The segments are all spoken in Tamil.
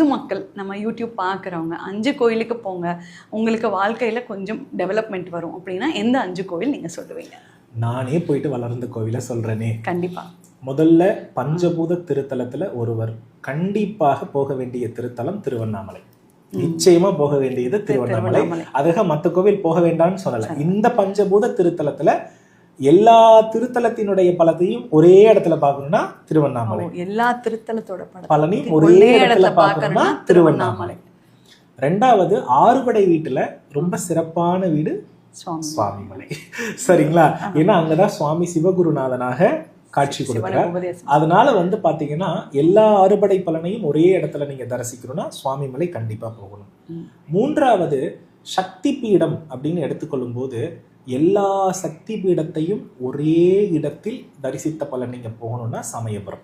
பொதுமக்கள் நம்ம யூடியூப் பார்க்குறவங்க 5 கோயிலுக்கு போங்க, உங்களுக்கு வாழ்க்கையில் கொஞ்சம் டெவலப்மெண்ட் வரும் அப்படின்னா எந்த 5 கோவில் நீங்கள் சொல்லுவீங்க? நானே போயிட்டு வளர்ந்த கோவிலை சொல்கிறேனே. கண்டிப்பாக. முதல்ல பஞ்சபூத திருத்தலத்தில் ஒருவர் கண்டிப்பாக போக வேண்டிய திருத்தலம் திருவண்ணாமலை. நிச்சயமா போக வேண்டியது திருவண்ணாமலை. அதுக்காக மற்ற கோவில் போக வேண்டாம்னு சொல்லலை. இந்த பஞ்சபூத திருத்தலத்துல எல்லா திருத்தலத்தினுடைய பலத்தையும் ஒரே இடத்துல பார்க்கணும்னா திருவண்ணாமலை. எல்லா திருத்தலத்தோட பலனி ஒரே இடத்துல பார்க்கணும்னா திருவண்ணாமலை. ரெண்டாவது ஆறுபடை வீட்டுல ரொம்ப சிறப்பான வீடு சுவாமிமலை. சரிங்களா? ஏன்னா அங்கதான் சுவாமி சிவகுருநாதனாக காட்சி கொடுக்கிறார். அதனால பாத்தீங்கன்னா எல்லா அறுபடை பலனையும் ஒரே இடத்துல நீங்க தரிசிக்கணும்னா சுவாமிமலை கண்டிப்பா போகணும். மூன்றாவது சக்தி பீடம் அப்படின்னு எடுத்துக்கொள்ளும் போது எல்லா சக்தி பீடத்தையும் ஒரே இடத்தில் தரிசித்த பலன் நீங்க போகணும்னா சமயபுரம்.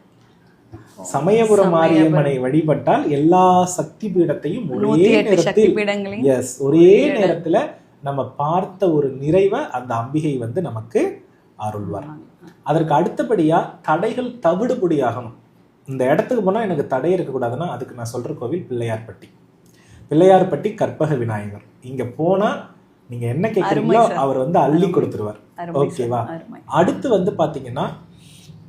சமயபுரம் மாரியம்மனை வழிபட்டால் எல்லா சக்தி பீடத்தையும் ஒரே நேரத்தில் ஒரே நேரத்துல நம்ம பார்த்த ஒரு நிறைவை அந்த அம்பிகை நமக்கு அருள்வார். அதற்கு அடுத்தபடியா தடைகள் தவிடுபடியாகணும். இந்த இடத்துக்கு போனா எனக்கு தடை இருக்கக்கூடாதுன்னா அதுக்கு நான் சொல்ற கோவில் பிள்ளையார்பட்டி. பிள்ளையார்பட்டி கற்பக விநாயகர். இங்க போனா நீங்க என்ன கேட்குறீங்களோ அவர் அள்ளி கொடுத்துருவார். ஓகேவா? அடுத்து பாத்தீங்கன்னா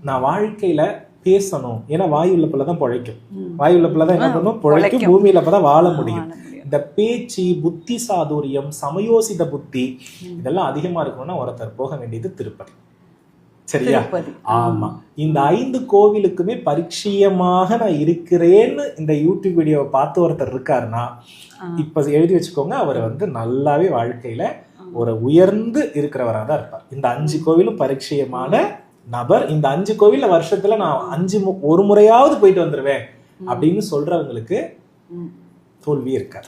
நான் வாழ்க்கையில பேசணும். ஏன்னா வாயு உள்ள பிள்ளைதான் பிழைக்கும். வாயு உள்ள பிள்ளைதான் என்ன பண்ணும்? பிழைக்கும். பூமியில அப்பதான் வாழ முடியும். இந்த பேச்சு, புத்தி சாதுரியம், சமயோசித புத்தி இதெல்லாம் அதிகமா இருக்கணும்னா ஒருத்தர் போக வேண்டியது திருப்பதி. சரியா? ஆமா. இந்த 5 கோவிலுக்குமே பரிச்சயமாக நான் இருக்கிறேன்னு இந்த யூடியூப் வீடியோவை பார்த்து ஒருத்தர் இருக்காருன்னா இப்ப எழுதி வச்சுக்கோங்க, அவர் நல்லாவே வாழ்க்கையில ஒரு உயர்ந்து இருக்கிறவராக தான் இருப்பார். இந்த 5 கோவிலும் பரிச்சயமான நபர். இந்த 5 கோவில்ல வருஷத்துல நான் ஒரு முறையாவது போயிட்டு வந்துருவேன் அப்படின்னு சொல்றவங்களுக்கு தோல்வி இருக்காது.